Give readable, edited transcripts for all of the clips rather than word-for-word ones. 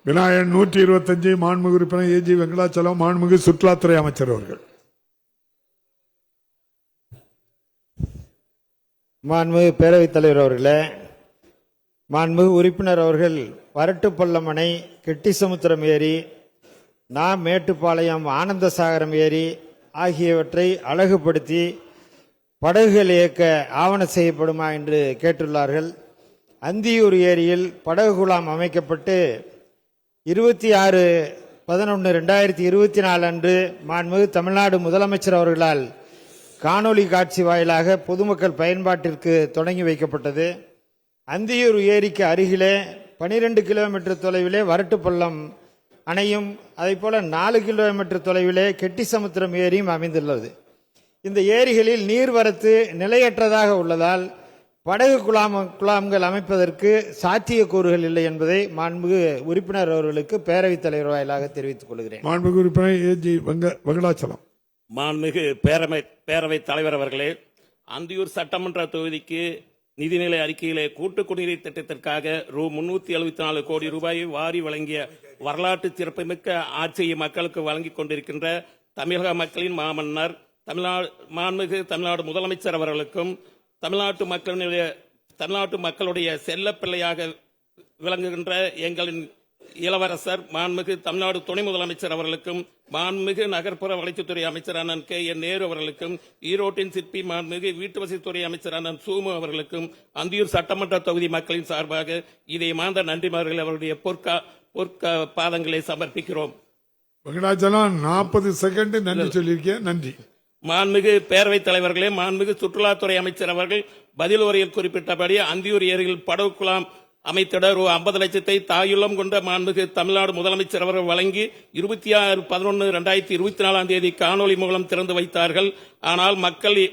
விநாயகன் 125 மாண்புமிகு உறுப்பினர் ஏஜி வெங்கடாச்சலம் மாண்புமிகு சுற்றுலாத்துறை அமைச்சர் அவர்கள். மாண்புமிகு பேரவைத் தலைவர் அவர்களே, மாண்புமிகு உறுப்பினர் அவர்கள் வரட்டுப்பள்ளம் அணை, கெட்டிசமுத்திரம் ஏரி, மேட்டுப்பாளையம் ஆனந்தசாகரம் ஏரி ஆகியவற்றை அழகுபடுத்தி படகுகள் இயக்க ஆவண செய்யப்படுமா என்று கேட்டுள்ளார்கள். அந்தியூர் ஏரியில் படகு குழாம் அமைக்கப்பட்டு 26/11/2024 அன்று மாண்புமிகு தமிழ்நாடு முதலமைச்சர் அவர்களால் காணொலி காட்சி வாயிலாக பொதுமக்கள் பயன்பாட்டிற்கு தொடங்கி வைக்கப்பட்டது. அந்தியூர் ஏரிக்கு அருகிலே 12 கிலோமீட்டர் தொலைவிலே வரட்டுப்பள்ளம் அணையும், அதேபோல 4 கிலோமீட்டர் தொலைவிலே கெட்டிசமுத்திரம் ஏரியும் அமைந்துள்ளது. இந்த ஏரிகளில் நீர்வரத்து நிலையற்றதாக உள்ளதால் படகு குழாம்கள் அமைப்பதற்கு சாத்தியக்கூறுகள் இல்லை என்பதை மாண்புமிகு உறுப்பினர் அவர்களுக்கு பேரவைத் தலைவர் வாயிலாக தெரிவித்துக் கொள்கிறேன். மாண்புமிகு உறுப்பினர் ஏஜி வெங்கடாச்சலம். மாண்புமிகு பேரவைத் தலைவர் அவர்களே, அந்தியூர் சட்டமன்ற தொகுதிக்கு நிதிநிலை அறிக்கையிலே கூட்டு குடிநீர் திட்டத்திற்காக ரூ. 374 கோடி ரூபாயை வாரி வழங்கிய வரலாற்று சிறப்புமிக்க ஆட்சியை மக்களுக்கு வழங்கிக் கொண்டிருக்கின்ற தமிழக மக்களின் மாமன்னர் மாண்புமிகு தமிழ்நாடு முதலமைச்சர் அவர்களுக்கும் தமிழ்நாட்டு மக்களுடைய செல்ல பிள்ளையாக விளங்குகின்ற எங்களின் இளவரசர் மாண்புமிகு தமிழ்நாடு துணை முதலமைச்சர் அவர்களுக்கும், மாண்புமிகு நகர்ப்புற வளர்ச்சித்துறை அமைச்சர் அண்ணன் K.N. நேரு அவர்களுக்கும், ஈரோட்டின் சிற்பி மாண்புமிகு வீட்டு வசதித்துறை அமைச்சர் அண்ணன் சூமு அவர்களுக்கும் அந்தியூர் சட்டமன்ற தொகுதி மக்களின் சார்பாக இதை மாந்த நன்றிமார்கள் அவருடைய பாதங்களை சமர்ப்பிக்கிறோம். வெங்கடாச்சலம் 40 செகண்ட் நன்றி சொல்லியிருக்கேன். நன்றி. மாண்புமிகு பேரவைத் தலைவர்களே, மாண்புமிகு சுற்றுலாத்துறை அமைச்சர் அவர்கள் பதில் உரையில் குறிப்பிட்டபடி அந்தியூர் ஏரியில் படகு குழாம் அமைத்திட ரூ. 50 லட்சத்தை தாயுள்ளம் கொண்ட மாண்புமிகு தமிழ்நாடு முதலமைச்சர் அவர்கள் வழங்கி 26/11/2024 காணொலி மூலம் திறந்து வைத்தார்கள். ஆனால்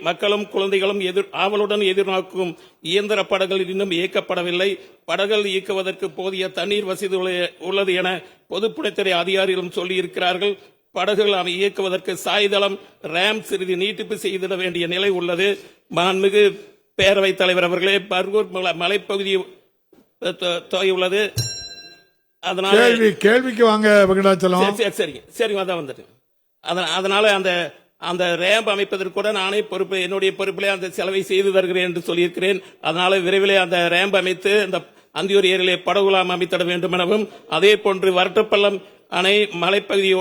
மக்களும் குழந்தைகளும் ஆவலுடன் எதிர்நோக்கும் இயந்திர படகுகள் இன்னும் இயக்கப்படவில்லை. படகுகள் இயக்குவதற்கு போதிய தண்ணீர் வசதி உள்ளது என பொதுப்பணித்துறை அதிகாரிகளும் சொல்லியிருக்கிறார்கள். படகுகள் இயக்குவதற்கு சாய்தளம் ரேம் சிறிது நீட்டிப்பு செய்திட வேண்டிய நிலை உள்ளது. மாண்புமிகு பேரவைத் தலைவர் அவர்களே, பர்கூர் மலைப்பகுதி உள்ளது. கேள்விக்கு வாங்க வெங்கடாச்சலம். சரிங்க, அதான் வந்துட்டு. அதனால அந்த ரேம்ப் அமைப்பதற்கு கூட நானே என்னுடைய பொறுப்பிலே அந்த செலவை செய்து தருகிறேன் என்று சொல்லியிருக்கிறேன். அதனால விரைவிலே அந்த ரேம்ப் அமைத்து அந்த அந்தியூர் ஏரியிலே படகுலாம் அமைத்திட வேண்டும் எனவும், அதே போன்று வரட்டுப்பள்ளம் அணை மலைப்பகுதியை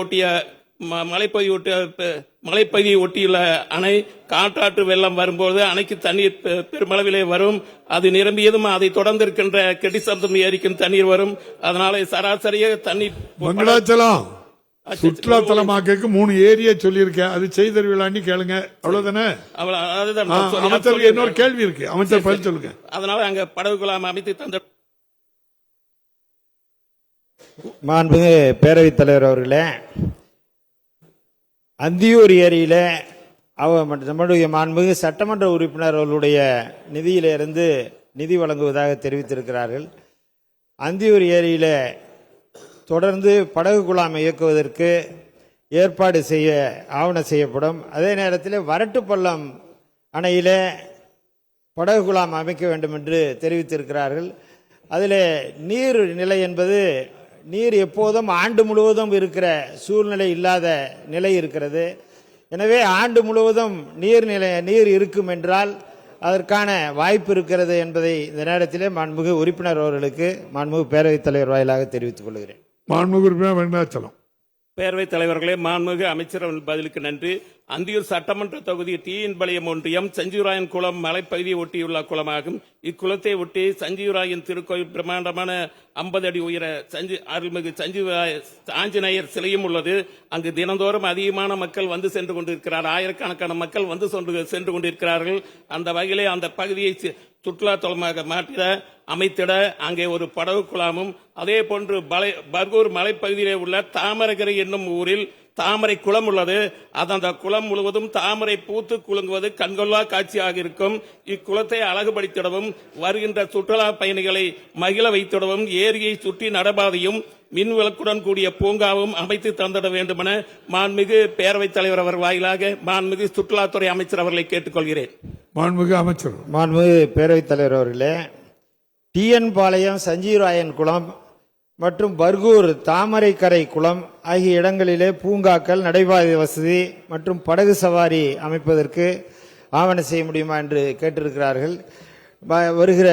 ஒட்டியுள்ள அணை காற்றாற்று வெள்ளம் வரும்போது அணைக்கு தண்ணீர் பெருமளவிலே வரும். அது நிரம்பியதும் அதை தொடர்ந்து இருக்கின்ற கெட்டிசமுத்திரம் ஏரிக்கும் தண்ணீர் வரும். அதனால சராசரியாக தண்ணீர் வெங்கடாச்சலம் சுற்றுலா தலமாக்க 3 ஏரியா சொல்லியிருக்கேன். அது செய்தறிவிழாண்டி கேளுங்க. அவ்வளவுதானே? அமைச்சருக்கு இன்னொரு கேள்வி இருக்கு. அமைச்சர் பதில் சொல்லுங்க. அதனால அங்க படகு குழாம் அமைத்து தந்த மாண்புமிகு பேரவைத் தலைவர் அவர்களே, அந்தியூர் ஏரியில நம்முடைய மாண்புமிகு சட்டமன்ற உறுப்பினர் அவர்களுடைய நிதியிலிருந்து நிதி வழங்குவதாக தெரிவித்திருக்கிறார்கள். அந்தியூர் ஏரியில தொடர்ந்து படகு குழாம் இயக்குவதற்கு ஏற்பாடு ஆவண செய்யப்படும். அதே நேரத்தில் வரட்டுப்பள்ளம் அணையில படகு குழாம் அமைக்க வேண்டும் என்று தெரிவித்திருக்கிறார்கள். அதில் நீர் நிலை என்பது நீர் எப்போதும் ஆண்டு முழுவதும் இருக்கிற சூழ்நிலை இல்லாத நிலை இருக்கிறது. எனவே ஆண்டு முழுவதும் நீர் இருக்கும் என்றால் அதற்கான வாய்ப்பு இருக்கிறது என்பதை இந்த நேரத்திலே மாண்புமிகு உறுப்பினர் அவர்களுக்கு மாண்புமிகு பேரவைத் தலைவர் வாயிலாக தெரிவித்துக் கொள்கிறேன். மாண்புமிகு உறுப்பினர் வெங்கடாச்சலம். பேரவைத் தலைவர்களே, மாண்புமிகு அமைச்சர் பதிலுக்கு நன்றி. அந்தியூர் சட்டமன்ற தொகுதி TN-பாளையம் ஒன்றியம் சஞ்சீவராயன் குளம் மலைப்பகுதியை ஒட்டியுள்ள குளமாகும். இக்குளத்தை ஒட்டி சஞ்சீவராயன் திருக்கோயில் பிரம்மாண்டமான 50 அடி உயர அருள்மிகு ஆஞ்சநேயர் சிலையும் உள்ளது. அங்கு தினந்தோறும் அதிகமான மக்கள் வந்து சென்று கொண்டிருக்கிறார். ஆயிரக்கணக்கான மக்கள் வந்து சென்று கொண்டிருக்கிறார்கள். அந்த வகையிலே அந்த பகுதியை சுற்றுலா தலமாக அமைத்திட அங்கே ஒரு படகு குழாமும், அதே போன்று பர்கூர் மலைப்பகுதியிலே உள்ள தாமரகரை என்னும் ஊரில் தாமரை குளம் உள்ளது. அந்த குளம் முழுவதும் தாமரை பூத்து குலுங்குவது கண்கொள்ளா காட்சியாக இருக்கும். இக்குளத்தை அழகுபடுத்திடவும் வருகின்ற சுற்றுலா பயணிகளை மகிழ வைத்திடவும் ஏரியை சுற்றி நடபாதையும் மின் விளக்குடன் கூடிய பூங்காவும் அமைத்து தந்திட வேண்டும் என மாண்புமிகு பேரவைத் தலைவர் அவர் வாயிலாக மாண்புமிகு சுற்றுலாத்துறை அமைச்சர் அவர்களை கேட்டுக்கொள்கிறேன். மாண்புமிகு அமைச்சர். மாண்புமிகு பேரவைத் தலைவர் அவர்களே, TN-பாளையம் சஞ்சீவராயன் குளம் மற்றும் பர்கூர் தாமரைக்கரை குளம் ஆகிய இடங்களிலே பூங்காக்கள், நடைபாதை வசதி மற்றும் படகு சவாரி அமைப்பதற்கு ஆவண செய்ய முடியுமா என்று கேட்டிருக்கிறார்கள். வருகிற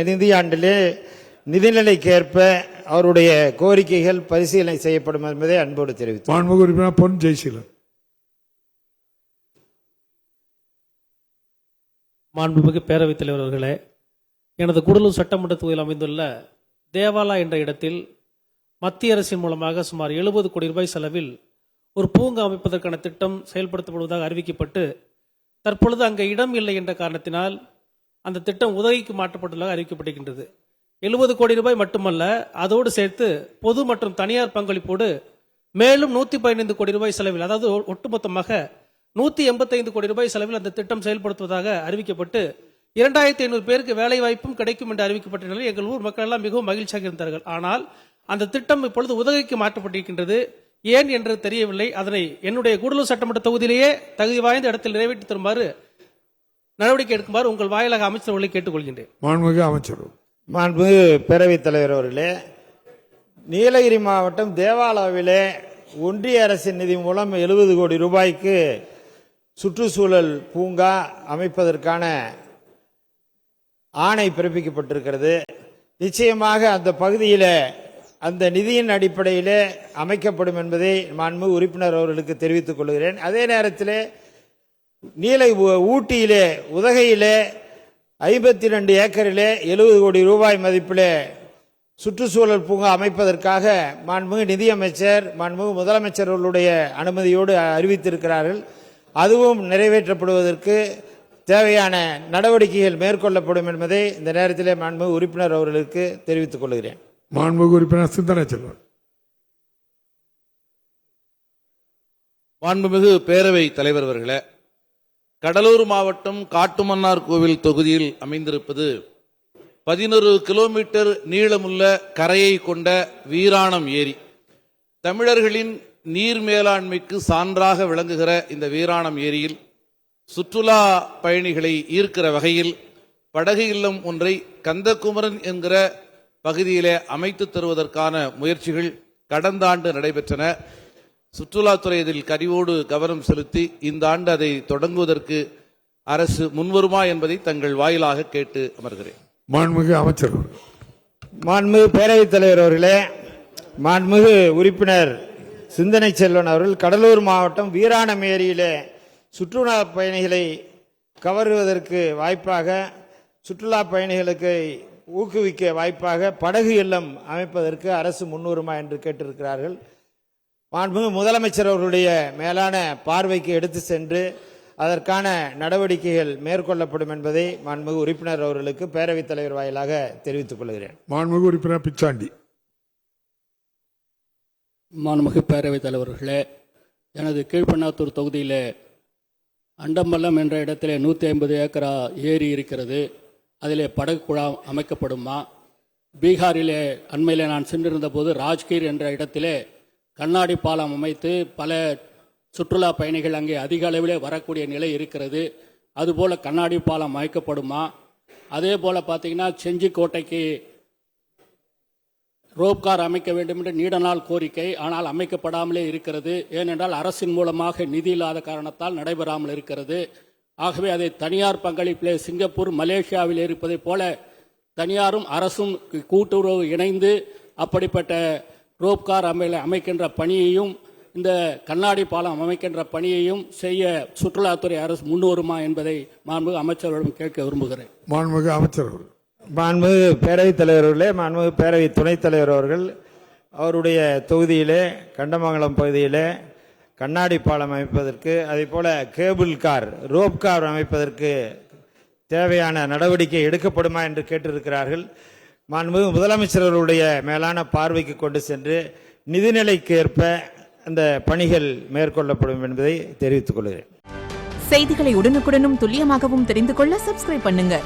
நிதியாண்டிலே நிதிநிலைக்கேற்ப அவருடைய கோரிக்கைகள் பரிசீலனை செய்யப்படும் என்பதை அன்போடு தெரிவித்தார். மாண்புமிகு உறுப்பினர் பொன் ஜெயசீலன். மாண்புமிகு பேரவைத் தலைவர் அவர்களே, எனது கூடலூர் சட்டமன்ற தொகுதியில் அமைந்துள்ள தேவாலா என்ற இடத்தில் மத்திய அரசின் மூலமாக சுமார் 70 கோடி ரூபாய் செலவில் ஒரு பூங்கா அமைப்பதற்கான திட்டம் செயல்படுத்தப்படுவதாக அறிவிக்கப்பட்டு தற்பொழுது அங்கே இடம் இல்லை என்ற காரணத்தினால் அந்த திட்டம் உதவிக்கு மாற்றப்பட்டுள்ளதாக அறிவிக்கப்பட்டிருக்கின்றது. 70 கோடி ரூபாய் மட்டுமல்ல, அதோடு சேர்த்து பொது மற்றும் தனியார் பங்களிப்போடு மேலும் 115 கோடி ரூபாய் செலவில், அதாவது ஒட்டுமொத்தமாக 185 கோடி ரூபாய் செலவில் அந்த திட்டம் செயல்படுத்துவதாக அறிவிக்கப்பட்டு 2500 பேருக்கு வேலை வாய்ப்பும் கிடைக்கும் என்று அறிவிக்கப்பட்ட நிலையில் எங்கள் ஊர் மக்கள் எல்லாம் மிகவும் மகிழ்ச்சியாக இருந்தார்கள். ஆனால் அந்த திட்டம் இப்பொழுது உதவிக்கு மாற்றப்பட்டிருக்கின்றது. ஏன் என்று தெரியவில்லை. அதனை என்னுடைய கூடலூர் சட்டமன்ற தொகுதியிலேயே தகுதி வாய்ந்த இடத்தில் நிறைவேற்றி தருமாறு நடவடிக்கை எடுக்குமாறு உங்கள் வாயிலாக அமைச்சர்களை கேட்டுக்கொள்கின்றேன். மாண்புமிகு அமைச்சர். மாண்புமிகு பேரவைத் தலைவர் அவர்களே, நீலகிரி மாவட்டம் தேவாலாவிலே ஒன்றிய அரசின் நிதி மூலம் 70 கோடி ரூபாய்க்கு சுற்றுச்சூழல் பூங்கா அமைப்பதற்கான ஆணை பிறப்பிக்கப்பட்டிருக்கிறது. நிச்சயமாக அந்த பகுதியில் அந்த நிதியின் அடிப்படையிலே அமைக்கப்படும் என்பதை மாண்புமிகு உறுப்பினர் அவர்களுக்கு தெரிவித்துக் கொள்கிறேன். அதே நேரத்தில் ஊட்டியிலே உதகையிலே 52 ஏக்கரிலே 70 கோடி ரூபாய் மதிப்பிலே சுற்றுச்சூழல் பூங்கா அமைப்பதற்காக மாண்புமிகு நிதியமைச்சர், மாண்புமிகு முதலமைச்சர் அவர்களுடைய அனுமதியோடு அறிவித்திருக்கிறார்கள். அதுவும் நிறைவேற்றப்படுவதற்கு தேவையான நடவடிக்கைகள் மேற்கொள்ளப்படும் என்பதை இந்த நேரத்திலே மாண்புமிகு உறுப்பினர் அவர்களுக்கு தெரிவித்துக் கொள்கிறேன். மாண்புமிகு உறுப்பினர் சிந்தனை செல்வன். மாண்புமிகு பேரவை தலைவர் அவர்களே, கடலூர் மாவட்டம் காட்டுமன்னார் கோவில் தொகுதியில் அமைந்திருப்பது 11 கிலோமீட்டர் நீளமுள்ள கரையை கொண்ட வீராணம் ஏரி. தமிழர்களின் நீர் மேலாண்மைக்கு சான்றாக விளங்குகிற இந்த வீராணம் ஏரியில் சுற்றுலா பயணிகளை ஈர்க்கிற வகையில் படகு இல்லம் ஒன்றை கந்தகுமரன் என்கிற பகுதியிலே அமைத்து தருவதற்கான முயற்சிகள் கடந்த ஆண்டு நடைபெற்றன. சுற்றுலாத்துறை இதில் கனிவோடு கவனம் செலுத்தி இந்த ஆண்டு அதை தொடங்குவதற்கு அரசு முன்வருமா என்பதை தங்கள் வாயிலாக கேட்டு அமர்கிறேன். மாண்புமிகு அமைச்சர். மாண்புமிகு பேரவைத் தலைவர் அவர்களே, மாண்புமிகு உறுப்பினர் சிந்தனை செல்வன் அவர்கள் கடலூர் மாவட்டம் வீராணம் ஏரியிலே சுற்றுலா பயணிகளை கவருவதற்கு வாய்ப்பாக, சுற்றுலா பயணிகளுக்கு ஊக்குவிக்க வாய்ப்பாக படகு இல்லம் அமைப்பதற்கு அரசு முன்வருமா என்று கேட்டிருக்கிறார்கள். மாண்புமிகு முதலமைச்சர் அவர்களுடைய மேலான பார்வைக்கு எடுத்து சென்று அதற்கான நடவடிக்கைகள் மேற்கொள்ளப்படும் என்பதை மாண்புமிகு உறுப்பினர் அவர்களுக்கு பேரவைத் தலைவர் வாயிலாக தெரிவித்துக் கொள்கிறேன். மாண்புமிகு உறுப்பினர் பிச்சாண்டி. மாண்புமிகு பேரவைத் தலைவர்களே, எனது கீழ்பண்ணாத்தூர் தொகுதியில் அண்டம்பள்ளம் என்ற இடத்திலே 150 ஏக்கரா ஏரி இருக்கிறது. அதிலே படகு குழாம் அமைக்கப்படுமா? பீகாரிலே அண்மையிலே நான் சென்றிருந்த போது ராஜ்கீர் என்ற இடத்திலே கண்ணாடி பாலம் அமைத்து பல சுற்றுலா பயணிகள் அங்கே அதிக அளவிலே வரக்கூடிய நிலை இருக்கிறது. அதுபோல் கண்ணாடி பாலம் அமைக்கப்படுமா? அதே போல் பார்த்தீங்கன்னா செஞ்சிக்கோட்டைக்கு ரோப்கார் அமைக்க வேண்டும் என்று நீண்ட நாள் கோரிக்கை, ஆனால் அமைக்கப்படாமலே இருக்கிறது. ஏனென்றால் அரசின் மூலமாக நிதி இல்லாத காரணத்தால் நடைபெறாமல் இருக்கிறது. ஆகவே அதை தனியார் பங்களிப்பிலே சிங்கப்பூர், மலேசியாவில் இருப்பதைப் போல தனியாரும் அரசும் கூட்டுறவு இணைந்து அப்படிப்பட்ட ரோப்கார் அமைக்கின்ற பணியையும் இந்த கண்ணாடி பாலம் அமைக்கின்ற பணியையும் செய்ய சுற்றுலாத்துறை அரசு முன்வருமா என்பதை மாண்புமிகு அமைச்சர்களிடம் கேட்க விரும்புகிறேன். மாண்புமிகு அமைச்சர். மாண்புமிகு பேரவைத் தலைவர்களே, மாண்புமிகு பேரவை துணைத் தலைவர் அவர்கள் அவருடைய தொகுதியிலே கண்டமங்கலம் பகுதியிலே கண்ணாடி பாலம் அமைப்பதற்கு, அதே போல கேபிள் கார், ரோப் கார் அமைப்பதற்கு தேவையான நடவடிக்கை எடுக்கப்படுமா என்று கேட்டிருக்கிறார்கள். மாண்புமிகு முதலமைச்சர் அவர்களுடைய மேலான பார்வைக்கு கொண்டு சென்று நிதிநிலைக்கு ஏற்ப அந்த பணிகள் மேற்கொள்ளப்படும் என்பதை தெரிவித்துக் கொள்கிறேன். செய்திகளை உடனுக்குடனும் துல்லியமாகவும் தெரிந்து கொள்ள சப்ஸ்கிரைப் பண்ணுங்க.